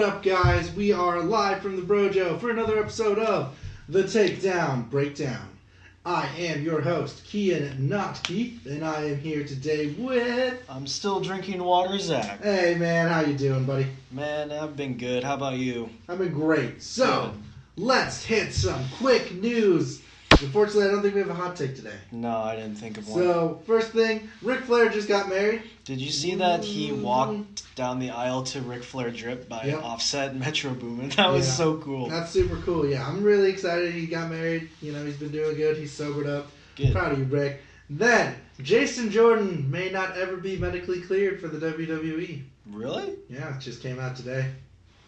up, guys? We are live from the Brojo for another episode of The Takedown Breakdown. I am your host, Kien, not Keith, and I am here today with... I'm still drinking water, Zach. Hey, man, how you doing, buddy? Man, I've been good. How about you? I've been great. So, let's hit some quick news. Unfortunately, I don't think we have a hot take today. No, I didn't think of one. So, first thing, Ric Flair just got married. Did you see that he walked down the aisle to Ric Flair Drip by Offset and Metro Boomin? That was so cool. That's super cool. Yeah, I'm really excited he got married. You know, he's been doing good. He's sobered up. Good. Proud of you, Rick. Then, Jason Jordan may not ever be medically cleared for the WWE. Really? Yeah, it just came out today.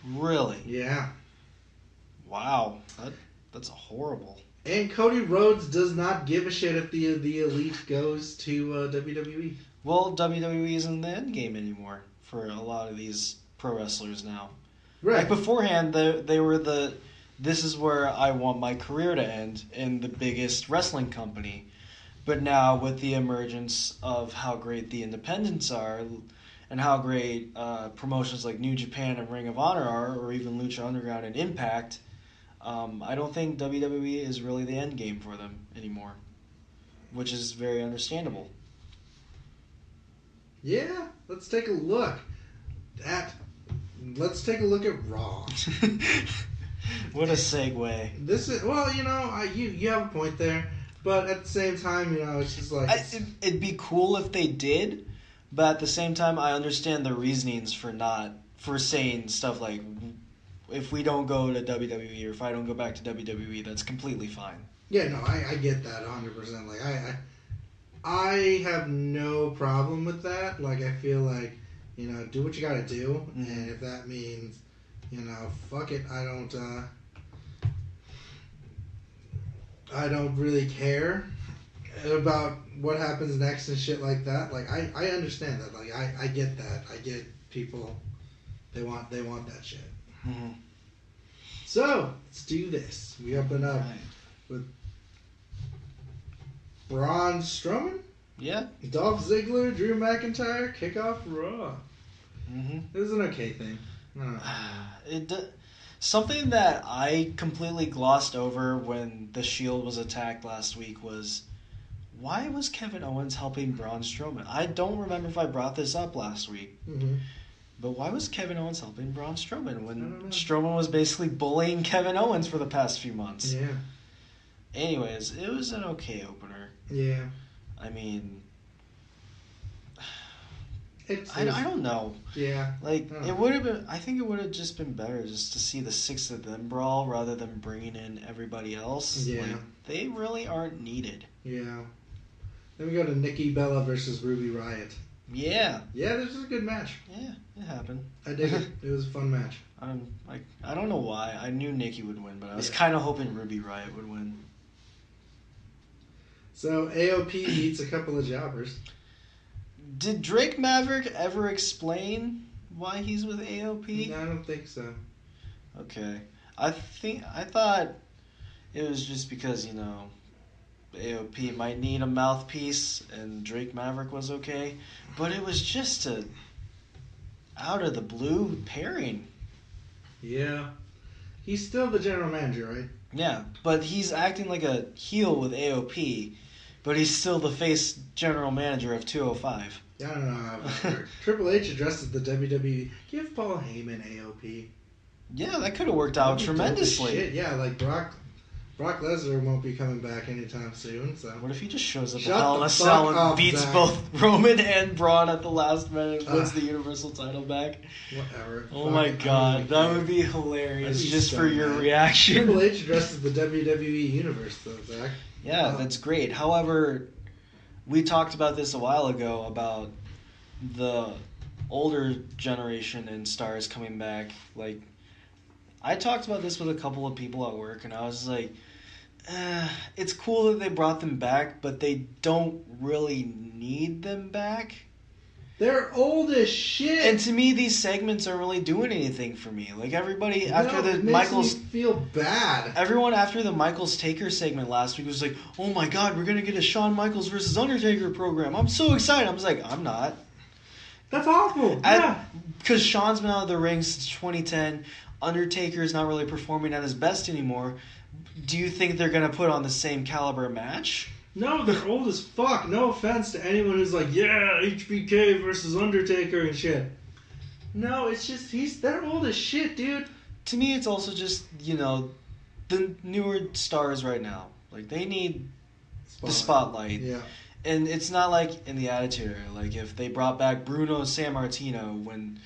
Really? Yeah. Wow. That's horrible. And Cody Rhodes does not give a shit if the Elite goes to WWE. Well, WWE isn't in the end game anymore for a lot of these pro wrestlers now. Right. Like beforehand, they were this is where I want my career to end in the biggest wrestling company. But now with the emergence of how great the independents are and how great promotions like New Japan and Ring of Honor are, or even Lucha Underground and Impact, I don't think WWE is really the end game for them anymore, which is very understandable. Yeah, let's take a look at Raw. What a segue. This is you have a point there, but at the same time, it's just like it'd be cool if they did, but at the same time, I understand the reasonings for saying stuff like, if we don't go to WWE or if I don't go back to WWE, that's completely fine. Yeah, no, I get that 100%. Like I have no problem with that. Like I feel like, do what you gotta do, and if that means, fuck it, I don't really care about what happens next and shit like that. Like I understand that. Like I get that. I get people, they want that shit. Mm-hmm. So let's do this. We open up with Braun Strowman, Dolph Ziggler, Drew McIntyre, kick off Raw. Mm-hmm. It was an okay thing. Something that I completely glossed over when the Shield was attacked last week was, why was Kevin Owens helping Braun Strowman? I don't remember if I brought this up last week. Mm-hmm. But why was Kevin Owens helping Braun Strowman when Strowman was basically bullying Kevin Owens for the past few months? Yeah. Anyways, it was an okay opener. Yeah. I mean, I don't know. Yeah. Like, it would have been, I think it would have just been better just to see the six of them brawl rather than bringing in everybody else. Yeah. Like, they really aren't needed. Yeah. Then we go to Nikki Bella versus Ruby Riott. Yeah. Yeah, this was a good match. Yeah, it happened. I dig it. It was a fun match. I don't know why. I knew Nikki would win, but I was kind of hoping Ruby Riott would win. So AOP beats a couple of jobbers. Did Drake Maverick ever explain why he's with AOP? No, I don't think so. Okay. I thought it was just because, AOP might need a mouthpiece and Drake Maverick was okay, but it was just a out of the blue pairing. Yeah. He's still the general manager, right? Yeah, but he's acting like a heel with AOP, but he's still the face general manager of 205. Yeah, I don't know how that works. Triple H addresses the WWE. Give Paul Heyman AOP. Yeah, that could have worked out tremendously. Shit. Yeah, like Brock Lesnar won't be coming back anytime soon. So what if he just shows up at Hell in a Cell and beats both Roman and Braun at the last minute and wins the Universal title back? Whatever. Oh my god, that would be hilarious just for your reaction. Triple H addresses the WWE Universe though, Zach. Yeah, that's great. However, we talked about this a while ago about the older generation and stars coming back. Like, I talked about this with a couple of people at work, and I was like, it's cool that they brought them back, but they don't really need them back. They're old as shit. And to me, these segments aren't really doing anything for me. Like everybody after the Michaels, me feel bad. Everyone after the Michaels Taker segment last week was like, "Oh my god, we're gonna get a Shawn Michaels versus Undertaker program! I'm so excited!" I was like, "I'm not." That's awful. because Shawn's been out of the ring since 2010. Undertaker is not really performing at his best anymore. Do you think they're going to put on the same caliber match? No, they're old as fuck. No offense to anyone who's like, yeah, HBK versus Undertaker and shit. No, it's just, they're old as shit, dude. To me, it's also just, the newer stars right now. Like, they need the spotlight. Yeah. And it's not like in the Attitude Era. Like, if they brought back Bruno Sammartino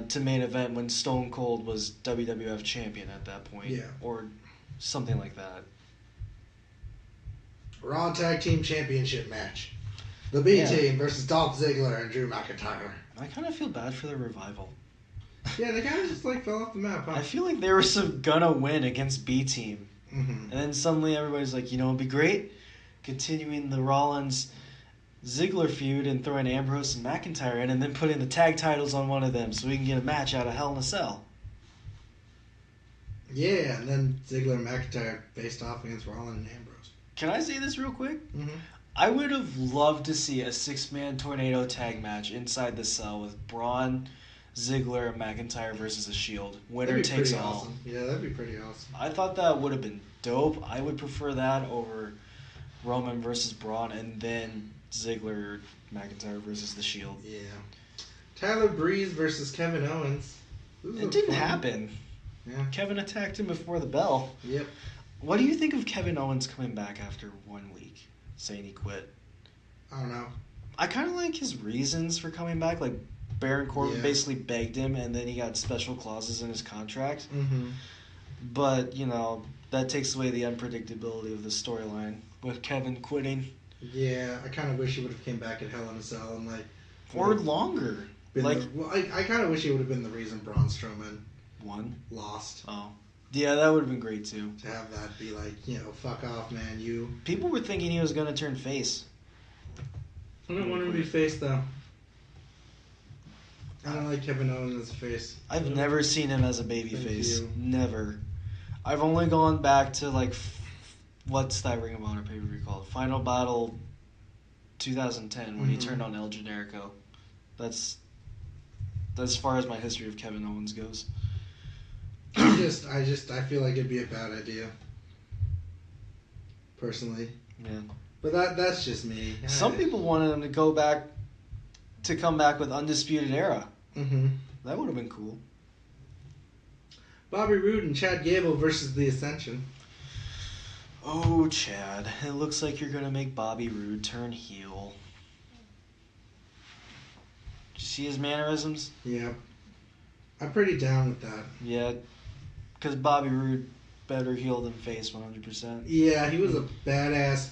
to main event when Stone Cold was WWF champion at that point. Yeah. Or something like that. Raw Tag Team Championship match. The B-Team versus Dolph Ziggler and Drew McIntyre. I kind of feel bad for the Revival. Yeah, they kind of just fell off the map, huh? I feel like they were gonna win against B-Team. Mm-hmm. And then suddenly everybody's like, it'd be great continuing the Rollins-Ziggler feud and throwing Ambrose and McIntyre in and then putting the tag titles on one of them so we can get a match out of Hell in a Cell. Yeah, and then Ziggler and McIntyre faced off against Rollins and Ambrose. Can I say this real quick? Mm-hmm. I would have loved to see a 6-man tornado tag match inside the cell with Braun, Ziggler, and McIntyre versus the Shield. Winner takes all. Awesome. Yeah, that'd be pretty awesome. I thought that would have been dope. I would prefer that over Roman versus Braun and then Ziggler, McIntyre versus the Shield. Yeah. Tyler Breeze versus Kevin Owens. It didn't happen. Yeah. Kevin attacked him before the bell. Yep. What do you think of Kevin Owens coming back after 1 week, saying he quit? I don't know. I kind of like his reasons for coming back. Like, Baron Corbin basically begged him, and then he got special clauses in his contract. Mm-hmm. But, that takes away the unpredictability of the storyline with Kevin quitting. Yeah, I kind of wish he would have came back at Hell in a Cell and, Or longer. I kind of wish he would have been the reason Braun Strowman lost. Oh. Yeah, that would have been great, too. To have that be fuck off, man, you... People were thinking he was going to turn face. I don't want him to be face, though. I don't like Kevin Owens as a face. I've never seen him as a baby face. Never. I've only gone back to, what's that Ring of Honor pay-per-view called? Final Battle 2010, when he turned on El Generico. That's as far as my history of Kevin Owens goes. I feel like it'd be a bad idea. Personally. Yeah. But that's just me. Some people wanted him to come back with Undisputed Era. Mm-hmm. That would have been cool. Bobby Roode and Chad Gable versus The Ascension. Oh, Chad. It looks like you're going to make Bobby Roode turn heel. Did you see his mannerisms? Yeah. I'm pretty down with that. Yeah. Because Bobby Roode better heel than face 100%. Yeah, he was a badass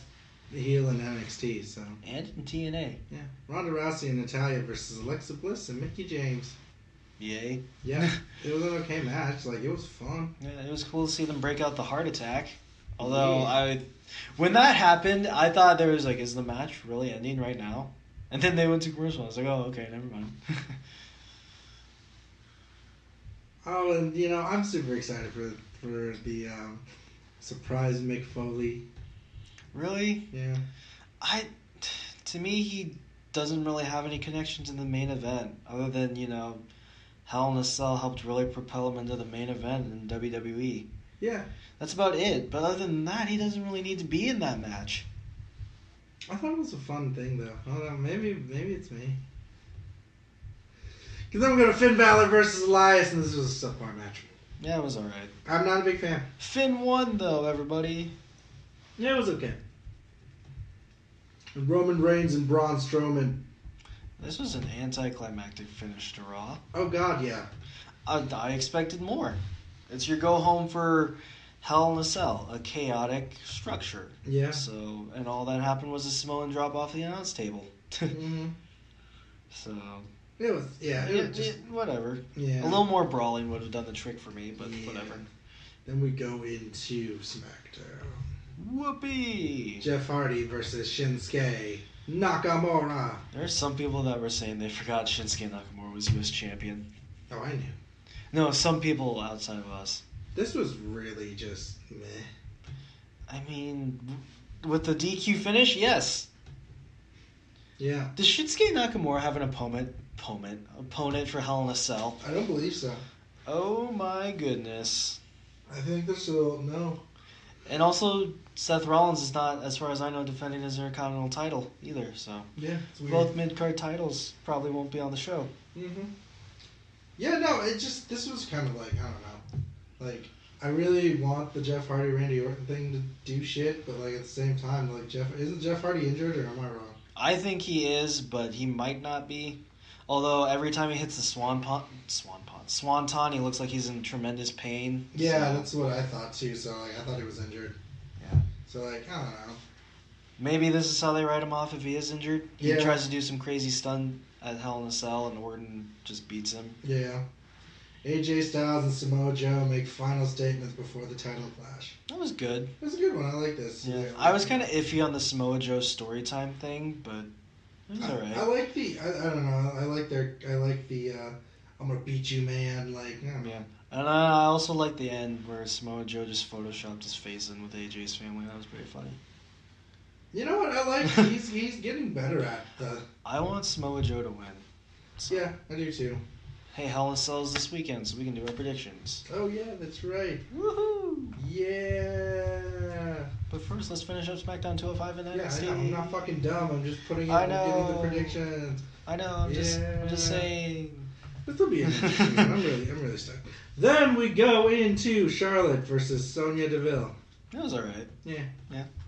heel in NXT, so. And in TNA. Yeah. Ronda Rousey and Natalya versus Alexa Bliss and Mickie James. Yay. Yeah. It was an okay match. It was fun. Yeah, it was cool to see them break out the heart attack. Although, when that happened, I thought there was is the match really ending right now? And then they went to commercial. I was like, oh, okay, never mind. Oh, and I'm super excited for the surprise Mick Foley. Really? Yeah. To me, he doesn't really have any connections in the main event, other than Hell in a Cell helped really propel him into the main event in WWE. Yeah. That's about it. But other than that, he doesn't really need to be in that match. I thought it was a fun thing, though. I don't know. Maybe it's me. Because then we're going to Finn Balor versus Elias, and this was a subpar match. Yeah, it was alright. I'm not a big fan. Finn won, though, everybody. Yeah, it was okay. And Roman Reigns and Braun Strowman. This was an anticlimactic finish to Raw. Oh, God, yeah. I expected more. It's your go home for Hell in a Cell, a chaotic structure. Yeah. So, and all that happened was a Samoan drop off the announce table. Mm-hmm. So. It was, yeah. It was just, whatever. Yeah. A little more brawling would have done the trick for me, but whatever. Then we go into SmackDown. Whoopee! Jeff Hardy versus Shinsuke Nakamura. There's some people that were saying they forgot Shinsuke Nakamura was U.S. champion. Oh, I knew. No, some people outside of us. This was really just meh. I mean, with the DQ finish, yes. Yeah. Does Shinsuke Nakamura have an opponent opponent for Hell in a Cell. I don't believe so. Oh my goodness. I think there's still no. And also, Seth Rollins is not, as far as I know, defending his Intercontinental title either. So Yeah, it's weird. both mid-card titles probably won't be on the show. Mm-hmm. Yeah, no, this was kind of like, I don't know. Like, I really want the Jeff Hardy Randy Orton thing to do shit, but like at the same time, like isn't Jeff Hardy injured, or am I wrong? I think he is, but he might not be. Although every time he hits the Swanton, he looks like he's in tremendous pain. Yeah, that's what I thought too. So like, I thought he was injured. Yeah. So like, I don't know. Maybe this is how they write him off if he is injured. He Yeah. tries to do some crazy stun at Hell in a Cell, and Orton just beats him. Yeah. AJ Styles and Samoa Joe make final statements before the title clash. That was good. It was a good one. I like this. Yeah. I was kind of iffy on the Samoa Joe story time thing, but it was alright. I like the. I don't know. I like the. I'm gonna beat you, man. Like. I don't know. Yeah. And I also like the end where Samoa Joe just photoshopped his face in with AJ's family. That was pretty funny. You know what? I like. he's getting better at the. I want Samoa Joe to win. So. Yeah, I do too. Hey, Hell in a Cell is this weekend, so we can do our predictions. Oh yeah, that's right. Woohoo! Yeah. But first, let's finish up SmackDown 205 and NXT. Yeah, I know. I'm not fucking dumb. I'm just putting it. I Getting know. the predictions. I know. I'm just saying. This will be an interesting one. I'm really stoked. Then we go into Charlotte versus Sonya Deville. That was alright. Yeah.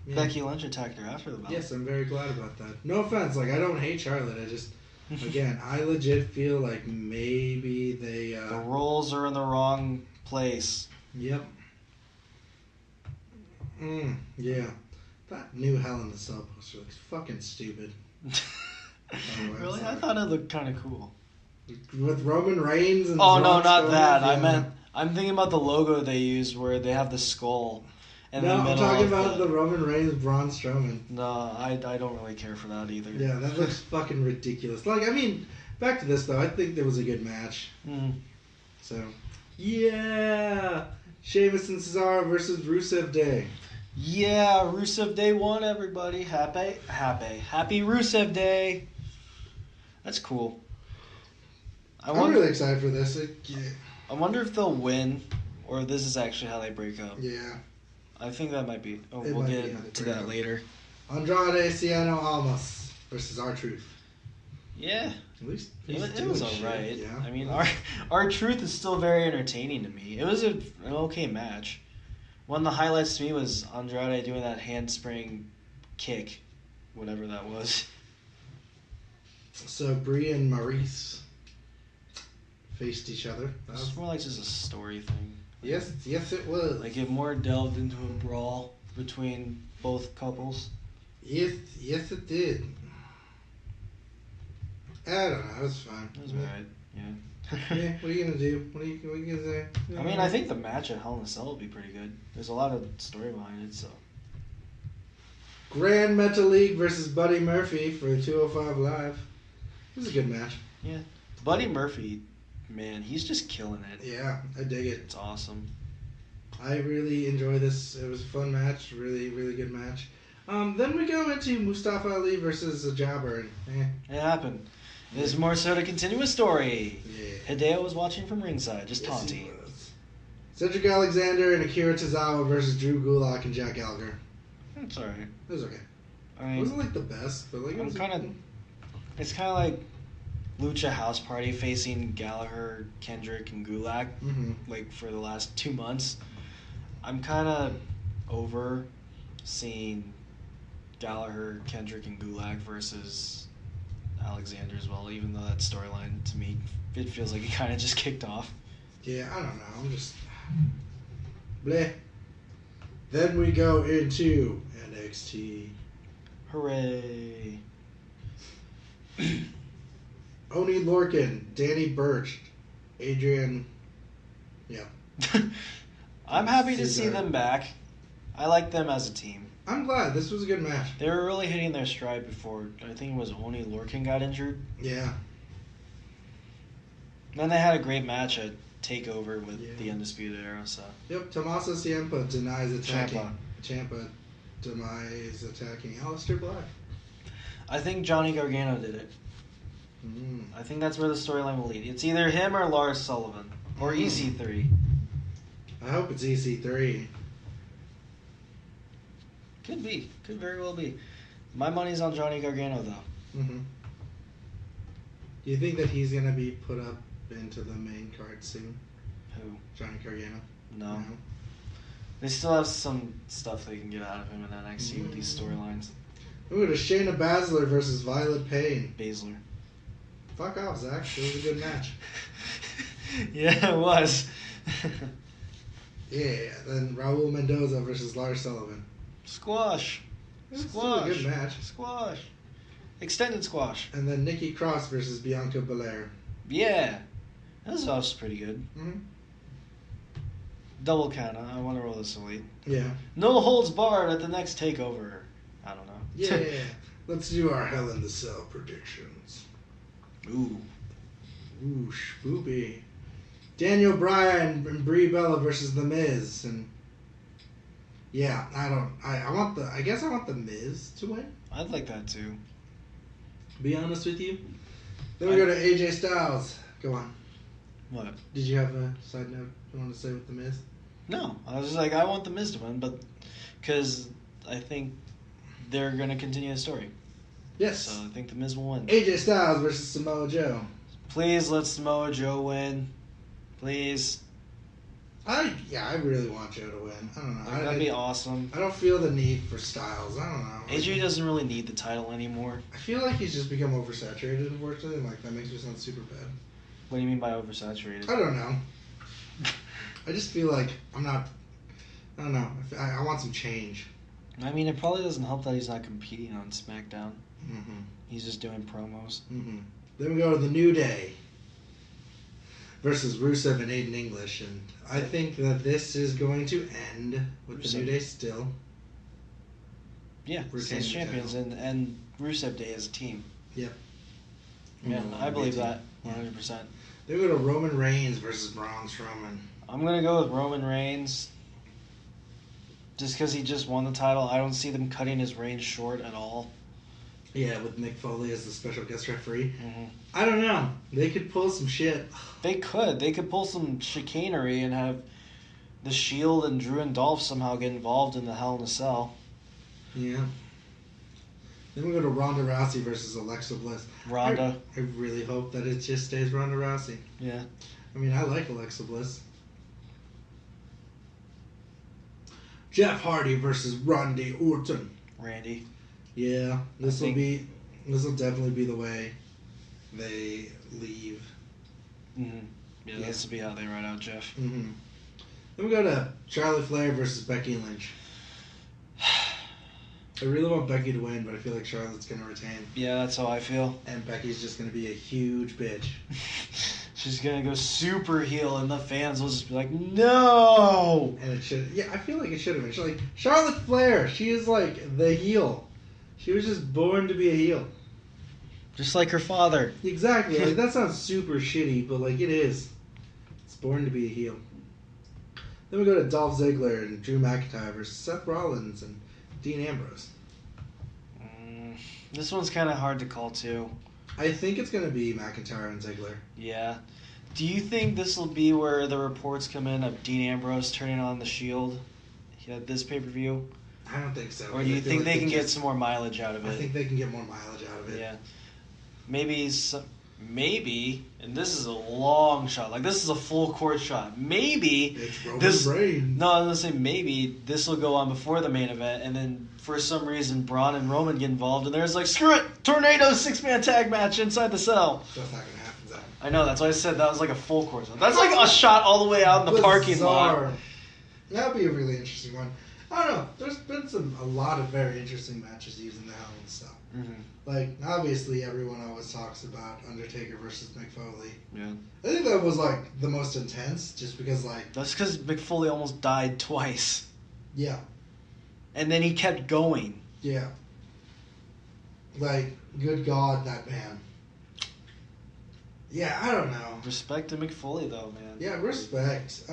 Becky Lynch attacked her after the match. Yes, I'm very glad about that. No offense, like I don't hate Charlotte. I just, again, I legit feel like maybe they. The roles are in the wrong place. Yep. Yeah. That new Hell in the Cell poster looks fucking stupid. Really? I thought it looked kind of cool. With Roman Reigns and. Oh no, Braun not Strowman? that. Yeah. I'm thinking about the logo they used where they have the skull. In No, the I'm middle talking of about the Roman Reigns Braun Strowman. No, I don't really care for that either. Yeah, that looks fucking ridiculous. Like, I mean, back to this though. I think there was a good match. So, yeah, Sheamus and Cesaro versus Rusev Day. Yeah, Rusev Day won, everybody. Happy Rusev Day. That's cool. I'm really excited for this. I wonder if they'll win, or this is actually how they break up. Yeah. I think that might be. Oh, It we'll might get be how they to break that up. later. Andrade Cien Almas versus R-Truth. Yeah, At least it was alright. Yeah. I mean, our Truth is still very entertaining to me. It was an okay match. One of the highlights to me was Andrade doing that handspring kick, whatever that was. So Brie and Maurice faced each other. It's more like just a story thing. Yes, it was. Like it more delved into a brawl between both couples. Yes, it did. I don't know. It was fine. It was alright. Yeah. Yeah. What are you gonna do? What are you gonna say? I mean, I think the match at Hell in a Cell will be pretty good. There's a lot of story behind it, so. Grand Metal League versus Buddy Murphy for 205 Live. It was a good match. Yeah. Buddy Murphy, man, he's just killing it. Yeah, I dig it. It's awesome. I really enjoy this. It was a fun match. Really, really good match. Then we go into Mustafa Ali versus a Jobber. It happened. It's more so to continue a story. Yeah. Hideo was watching from ringside, just Yes, he taunting. was. Cedric Alexander and Akira Tozawa versus Drew Gulak and Jack Gallagher. It's alright. It was okay. I It mean, wasn't like the best, but like it was it's kind of like Lucha House Party facing Gallagher, Kendrick, and Gulak, like for the last 2 months. I'm kind of over seeing Gallagher, Kendrick, and Gulak versus Alexander as well, even though that storyline, to me, it feels like it kind of just kicked off. Yeah, I don't know. I'm just bleh. Then we go into NXT. Hooray. Oni Lorcan, Danny Burch, Adrian. Yeah. I'm happy to see Cesar. them back. I like them as a team. I'm glad. This was a good match. They were really hitting their stride before, I think it was Oni Lorcan got injured. Yeah. Then they had a great match at TakeOver with Yeah. the Undisputed Era, so. Yep. Tommaso Ciampa denies attacking. Ciampa. Ciampa denies attacking Aleister Black. I think Johnny Gargano did it. I think that's where the storyline will lead. It's either him or Lars Sullivan. Or EC3. I hope it's EC3. Could be. Could very well be. My money's on Johnny Gargano, though. Mm-hmm. Do you think that he's going to be put up into the main card soon? Who? Johnny Gargano? No. They still have some stuff they can get out of him in NXT with these storylines. Ooh, to Shayna Baszler versus Violet Payne. Baszler. Fuck off, Zach. It was a good match. Yeah, it was. Yeah, then Raul Mendoza versus Lars Sullivan. Squash. It's Squash. still a good match. Squash. Extended squash. And then Nikki Cross versus Bianca Belair. Yeah. That was pretty good. Mm-hmm. Double counter. I want to roll this elite. Yeah. No holds barred at the next takeover. I don't know. Yeah. Let's do our Hell in the Cell predictions. Ooh. Ooh, spoopy. Daniel Bryan and Brie Bella versus The Miz, and yeah, I guess I want The Miz to win. I'd like that too. Be honest with you. Then we go to AJ Styles. Go on. What? Did you have a side note you want to say with The Miz? No, I was just like, I want The Miz to win, but because I think they're gonna continue the story. Yes. So I think The Miz will win. AJ Styles versus Samoa Joe. Please let Samoa Joe win. Please. I really want Joe to win. I don't know. That'd be awesome. I don't feel the need for Styles. I don't know. AJ doesn't really need the title anymore. I feel like he's just become oversaturated, unfortunately, and that makes me sound super bad. What do you mean by oversaturated? I don't know. I just feel like I don't know. I want some change. I mean, it probably doesn't help that he's not competing on SmackDown. Mm-hmm. He's just doing promos. Mm-hmm. Then we go to the New Day versus Rusev and Aiden English, and I think that this is going to end with the New Day still. Yeah, as champions, and Rusev Day as a team. Yep. Yeah, I believe that 100%. Then we go to Roman Reigns versus Braun Strowman. I'm gonna go with Roman Reigns. Just because he just won the title, I don't see them cutting his reign short at all. Yeah, with Mick Foley as the special guest referee. Mm-hmm. I don't know. They could pull some shit. They could. They could pull some chicanery and have the Shield and Drew and Dolph somehow get involved in the Hell in a Cell. Yeah. Then we go to Ronda Rousey versus Alexa Bliss. Ronda. I really hope that it just stays Ronda Rousey. Yeah. I mean, I like Alexa Bliss. Jeff Hardy versus Randy Orton. Randy. Yeah, this will definitely be the way they leave. Mm-hmm. Yeah, this will be how they ride out Jeff. Mm-hmm. Then we go to Charlotte Flair versus Becky Lynch. I really want Becky to win, but I feel like Charlotte's going to retain. Yeah, that's how I feel. And Becky's just going to be a huge bitch. She's going to go super heel, and the fans will just be like, no! And it should... Yeah, I feel like it should have been. Like, Charlotte Flair, she is like the heel. She was just born to be a heel. Just like her father. Exactly. Like, that sounds super shitty, but like it is. It's born to be a heel. Then we go to Dolph Ziggler and Drew McIntyre versus Seth Rollins and Dean Ambrose. This one's kind of hard to call, too. I think it's going to be McIntyre and Ziggler. Yeah. Do you think this will be where the reports come in of Dean Ambrose turning on the Shield at this pay-per-view? I don't think so. Or do you think they can get some more mileage out of it? I think they can get more mileage out of it. Yeah. Maybe, and this is a long shot. Like, this is a full court shot. Maybe it's Roman Reigns. No, I was going to say maybe this will go on before the main event, and then for some reason Braun and Roman get involved, and there's like, screw it, Tornado 6-man tag match inside the cell. That's not going to happen, Zach. I know, that's why I said that was like a full court shot. That's like a shot all the way out in the parking lot. That would be a really interesting one. I don't know. There's been a lot of very interesting matches using the Hell in a Cell. Mm-hmm. Like, obviously, everyone always talks about Undertaker versus Mick Foley. Yeah. I think that was, like, the most intense, just because, like... That's because Mick Foley almost died twice. Yeah. And then he kept going. Yeah. Like, good God, that man. Yeah, I don't know. Respect to Mick Foley, though, man. Yeah, respect.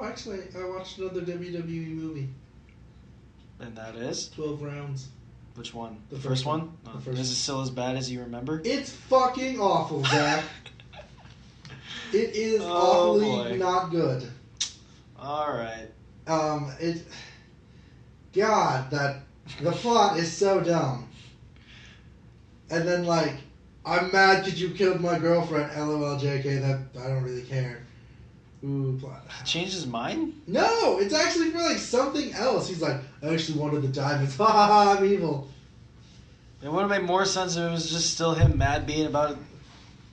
Actually, I watched another WWE movie. And that is? 12 Rounds. Which one? The first first one? one. Oh, The first is it still as bad as you remember? It's fucking awful, Zach. It is Oh, awfully boy. not good. Alright. God, the plot is so dumb. And then, like, I'm mad that you killed my girlfriend, LOL JK, that I don't really care. Ooh, plot. He changed his mind? No, it's actually for, like, something else. He's like, I actually wanted the diamonds. Ha ha ha, I'm evil. It would have made more sense if it was just still him mad being about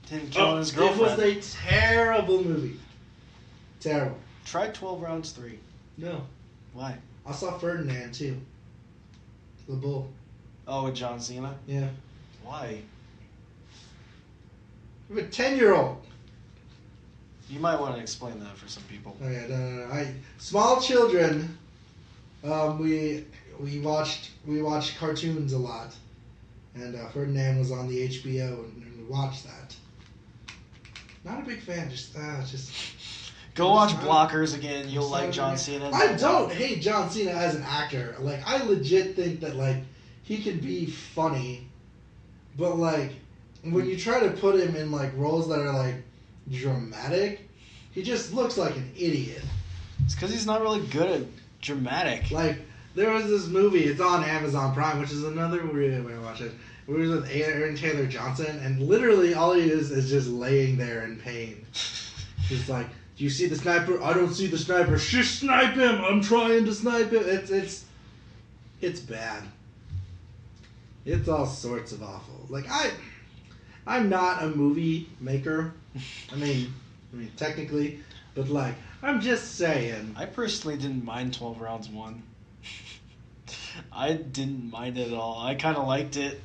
him killing his girlfriend. It was a terrible movie. Terrible. Try 12 Rounds 3. No. Why? I saw Ferdinand, too. The Bull. Oh, with John Cena? Yeah. Why? I'm a 10-year-old. You might want to explain that for some people. Oh yeah, no. Small children. We watched cartoons a lot, and Ferdinand was on the HBO, and we watched that. Not a big fan. Just. Go watch Blockers again. You'll like John Cena. I don't hate John Cena as an actor. Like, I legit think that, like, he can be funny, but, like, when you try to put him in, like, roles that are, like, dramatic, he just looks like an idiot. It's because he's not really good at dramatic. Like, there was this movie, it's on Amazon Prime, which is another weird way to watch it. It was with Aaron Taylor Johnson, and literally all he is just laying there in pain. He's like, do you see the sniper? I don't see the sniper. Just snipe him! I'm trying to snipe him! It's bad. It's all sorts of awful. Like, I'm not a movie maker. I mean, technically, but, like, I'm just saying. I personally didn't mind 12 Rounds 1. I didn't mind it at all. I kind of liked it.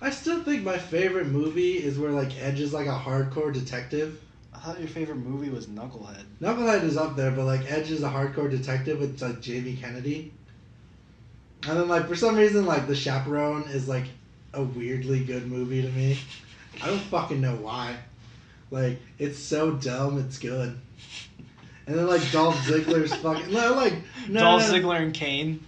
I still think my favorite movie is where, like, Edge is, like, a hardcore detective. I thought your favorite movie was Knucklehead. Knucklehead is up there, but, like, Edge is a hardcore detective with, like, Jamie Kennedy. And then, like, for some reason, like, The Chaperone is, like, a weirdly good movie to me. I don't fucking know why. Like, it's so dumb, it's good. And then, like, Dolph Ziggler's fucking... Dolph Ziggler and Kane.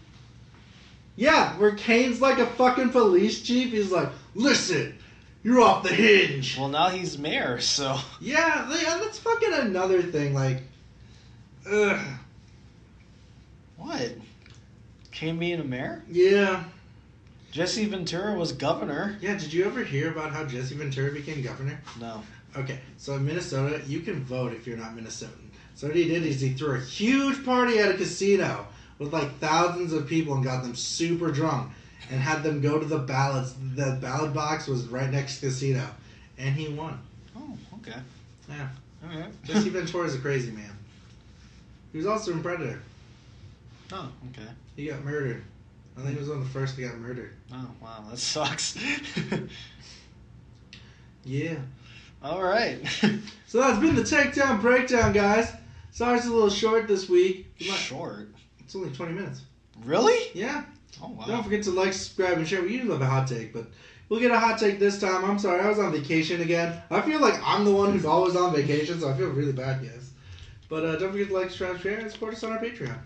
Yeah, where Kane's like a fucking police chief. He's like, listen, you're off the hinge. Well, now he's mayor, so... Yeah, that's fucking another thing, like... Ugh. What? Kane being a mayor? Yeah. Jesse Ventura was governor. Yeah, did you ever hear about how Jesse Ventura became governor? No. Okay, so in Minnesota, you can vote if you're not Minnesotan. So what he did is he threw a huge party at a casino with like thousands of people and got them super drunk and had them go to the ballots. The ballot box was right next to the casino, and he won. Oh, okay. Yeah. All right. Jesse Ventura is a crazy man. He was also in Predator. Oh, okay. He got murdered. I think he was one of the first that got murdered. Oh, wow, that sucks. Yeah. All right. So that's been the Takedown Breakdown, guys. Sorry it's a little short this week. Short? It's only 20 minutes. Really? Yeah. Oh, wow. Don't forget to like, subscribe, and share. We usually love a hot take, but we'll get a hot take this time. I'm sorry, I was on vacation again. I feel like I'm the one who's always on vacation, so I feel really bad, guys. But don't forget to like, subscribe, share, and support us on our Patreon.